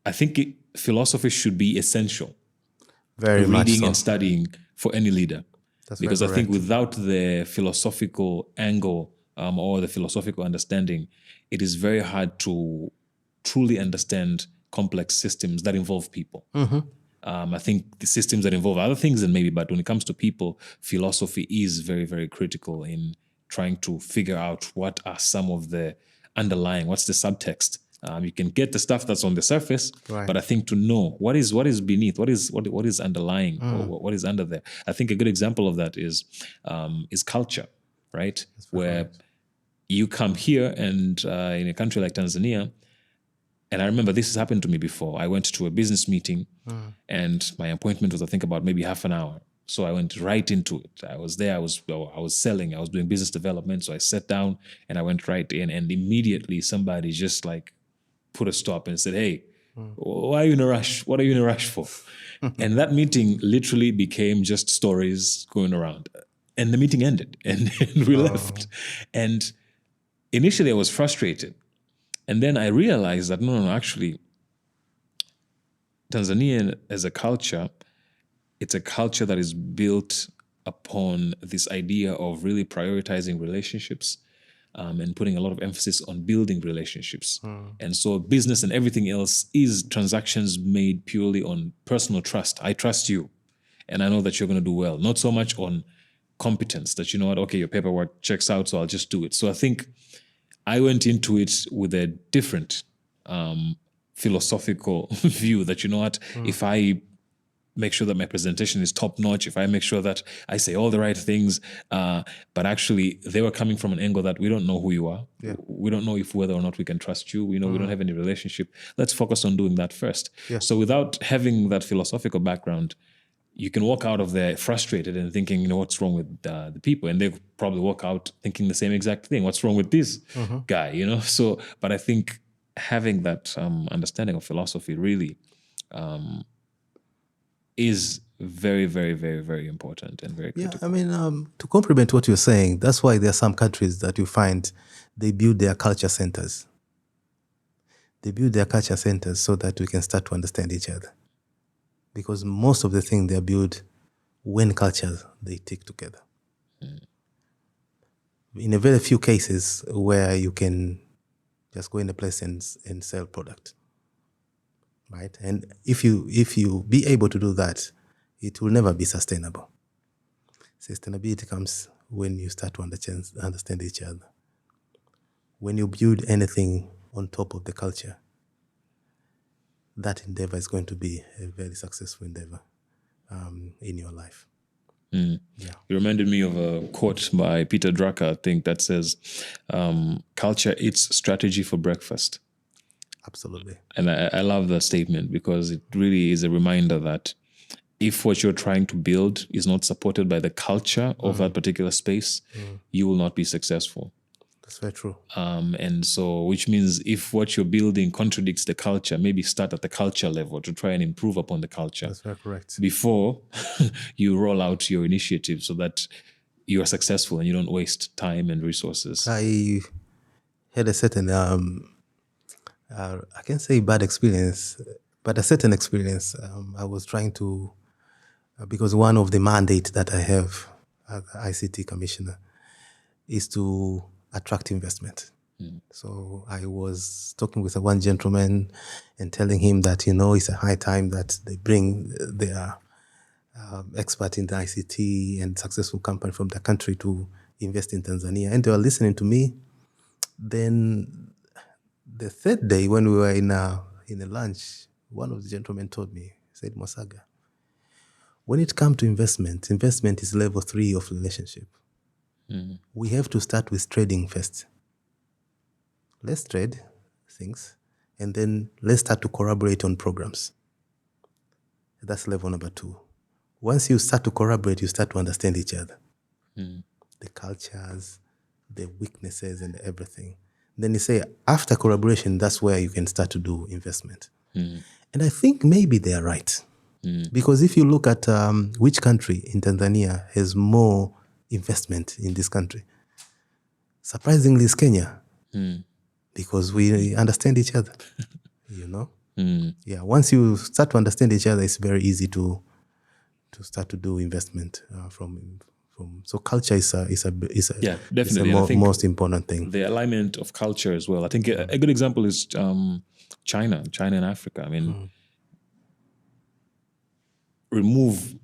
I think philosophy should be essential.
Very much
reading
so.
and studying for any leader.
That's
because
very
I think
correct.
without the philosophical angle or the philosophical understanding, it is very hard to truly understand complex systems that involve people. I think the systems that involve other things, and maybe, but when it comes to people, philosophy is very, very critical in trying to figure out what are some of the underlying, what's the subtext. You can get the stuff that's on the surface,
Right.
but I think to know what is beneath, what is underlying, or what is under there. I think a good example of that is culture, right? Where you come here and in a country like Tanzania, and I remember this has happened to me before. I went to a business meeting and my appointment was, I think, about maybe half an hour. So I went right into it. I was there, I was selling, I was doing business development. So I sat down and I went right in, and immediately somebody just like put a stop and said, "Hey, why are you in a rush? What are you in a rush for?" And that meeting literally became just stories going around. And the meeting ended and we left. And initially I was frustrated. And then I realized that no, actually, Tanzania as a culture, it's a culture that is built upon this idea of really prioritizing relationships and putting a lot of emphasis on building relationships. And so business and everything else is transactions made purely on personal trust. I trust you and I know that you're going to do well. Not so much on competence that, you know what, okay, your paperwork checks out, so I'll just do it. So I think I went into it with a different philosophical view that, you know what, if I make sure that my presentation is top notch, if I make sure that I say all the right things, but actually they were coming from an angle that we don't know who you are.
Yeah.
We don't know if whether or not we can trust you. We know we don't have any relationship. Let's focus on doing that first.
Yeah.
So without having that philosophical background, you can walk out of there frustrated and thinking, you know, what's wrong with the people? And they probably walk out thinking the same exact thing. What's wrong with this guy, you know? So, but I think having that understanding of philosophy really is very, very, very, very important and very critical.
Yeah, I mean, to complement what you're saying, that's why there are some countries that you find they build their culture centers. They build their culture centers so that we can start to understand each other. Because most of the things they are built when cultures, they take together. In a very few cases where you can just go in a place and sell product, right? And if you be able to do that, it will never be sustainable. Sustainability comes when you start to understand each other. When you build anything on top of the culture, that endeavor is going to be a very successful endeavor in your life.
Yeah. It reminded me of a quote by Peter Drucker, I think, that says, culture eats strategy for breakfast.
Absolutely.
And I love that statement because it really is a reminder that if what you're trying to build is not supported by the culture of that particular space, you will not be successful.
That's very true.
And so, which means if what you're building contradicts the culture, maybe start at the culture level to try and improve upon the culture.
That's very correct.
Before you roll out your initiative so that you are successful and you don't waste time and resources.
I had a certain, I can't say bad experience, but a certain experience. I was trying to, because one of the mandates that I have as ICT Commissioner is to attract investment. So I was talking with one gentleman and telling him that, you know, it's a high time that they bring their expert in the ICT and successful company from the country to invest in Tanzania. And they were listening to me. Then the third day when we were in a lunch, one of the gentlemen told me, he said, Mwasaga, when it comes to investment is level 3 of relationship. We have to start with trading first. Let's trade things, and then let's start to collaborate on programs. That's level number 2. Once you start to collaborate, you start to understand each other. The cultures, the weaknesses, and everything. Then you say, after collaboration, that's where you can start to do investment. And I think maybe they are right. Because if you look at which country in Tanzania has more investment in this country, surprisingly, it's Kenya. Because we understand each other, you know? Yeah, once you start to understand each other, it's very easy to start to do investment from. So culture is a
yeah, definitely.
Is the most important thing.
The alignment of culture as well. I think a good example is China and Africa. I mean, remove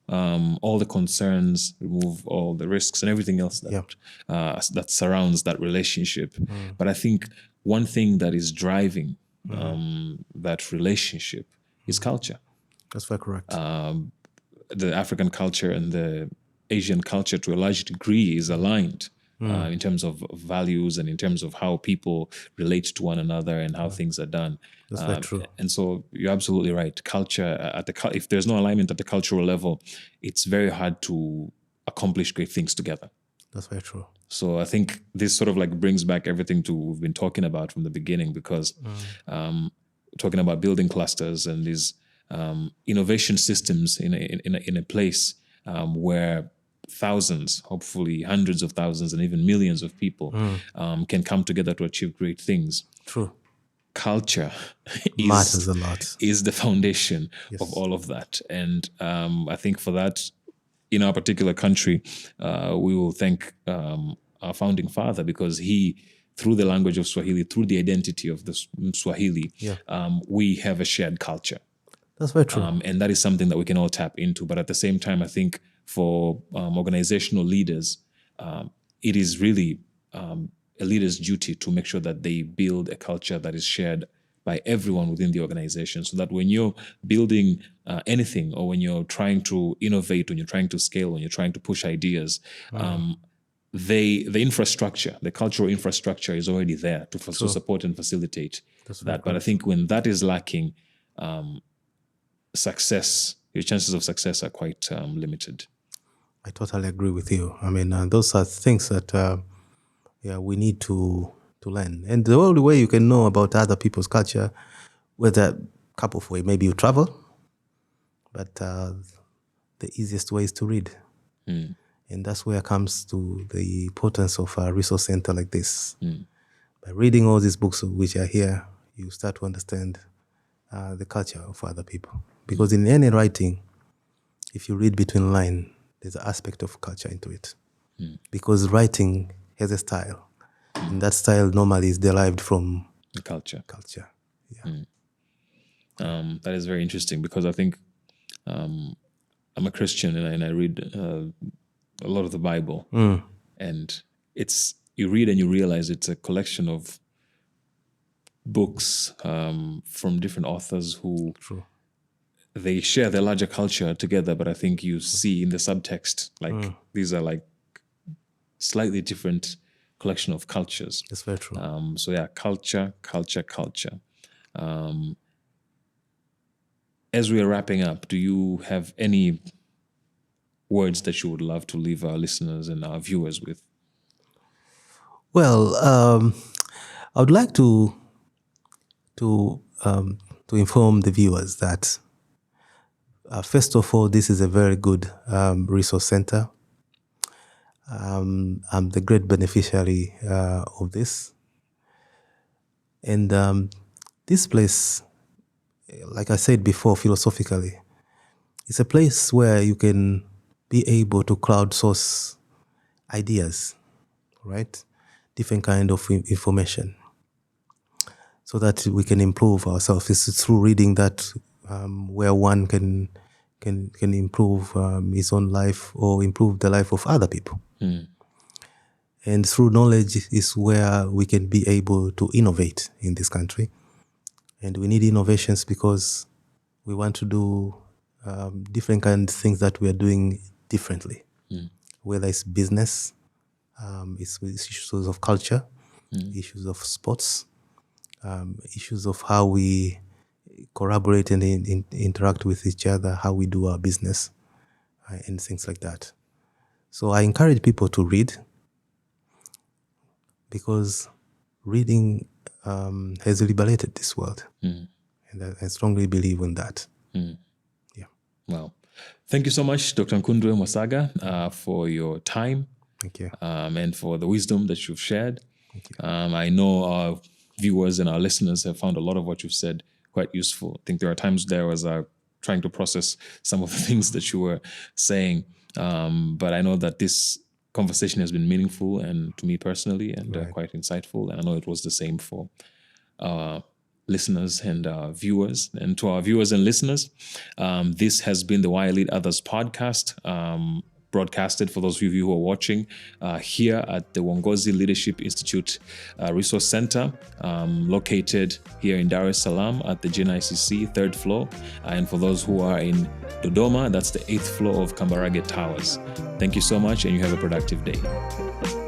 all the concerns, remove all the risks and everything else that surrounds that relationship. But I think one thing that is driving that relationship is culture.
That's very correct.
The African culture and the Asian culture, to a large degree, is aligned in terms of values and in terms of how people relate to one another and how things are done.
That's very true.
And so you're absolutely right. Culture, if there's no alignment at the cultural level, it's very hard to accomplish great things together.
That's very true.
So I think this sort of like brings back everything we've been talking about from the beginning, because talking about building clusters and these innovation systems in a place where thousands, hopefully hundreds of thousands and even millions of people can come together to achieve great things.
True.
Culture
matters a lot.
Is the foundation of all of that. And I think for that, in our particular country, we will thank our founding father, because he, through the language of Swahili, through the identity of the Swahili, we have a shared culture.
That's very true.
And that is something that we can all tap into. But at the same time, I think for organizational leaders, it is really a leader's duty to make sure that they build a culture that is shared by everyone within the organization, so that when you're building anything, or when you're trying to innovate, when you're trying to scale, when you're trying to push ideas, the infrastructure, the cultural infrastructure is already there to support and facilitate that. But I think when that is lacking, your chances of success are quite limited.
I totally agree with you. I mean, those are things that we need to learn. And the only way you can know about other people's culture, whether a couple of ways, maybe you travel, but the easiest way is to read. And that's where it comes to the importance of a resource center like this. By reading all these books which are here, you start to understand the culture of other people. Because in any writing, if you read between lines, there's an aspect of culture into it. Because writing has a style. And that style normally is derived from
the culture.
Yeah.
That is very interesting, because I think I'm a Christian and I read a lot of the Bible. And you read and you realize it's a collection of books from different authors who they share their larger culture together, but I think you see in the subtext, like these are like slightly different collection of cultures.
That's very true.
So yeah, culture. As we are wrapping up, do you have any words that you would love to leave our listeners and our viewers with?
Well, I would like to inform the viewers that first of all, this is a very good resource center. I'm the great beneficiary of this. And this place, like I said before, philosophically, it's a place where you can be able to crowdsource ideas, right? Different kind of information, so that we can improve ourselves. It's through reading that where one can can improve his own life or improve the life of other people. And through knowledge is where we can be able to innovate in this country. And we need innovations because we want to do different kind of things that we are doing differently. Whether it's business, it's issues of culture, issues of sports, issues of how we collaborate and interact with each other, how we do our business, and things like that. So I encourage people to read, because reading has liberated this world. And I strongly believe in that. Yeah.
Well, thank you so much, Dr. Nkundwe Mwasaga, for your time.
Thank you.
And for the wisdom that you've shared.
Thank you.
I know our viewers and our listeners have found a lot of what you've said quite useful. I think there are times there was trying to process some of the things that you were saying. But I know that this conversation has been meaningful and to me personally and quite insightful. And I know it was the same for listeners and viewers. And to our viewers and listeners, this has been the Why Lead Others podcast, broadcasted for those of you who are watching here at the Uongozi Leadership Institute Resource Center, located here in Dar es Salaam at the GNICC 3rd floor. And for those who are in Dodoma, that's the 8th floor of Kambarage Towers. Thank you so much, and you have a productive day.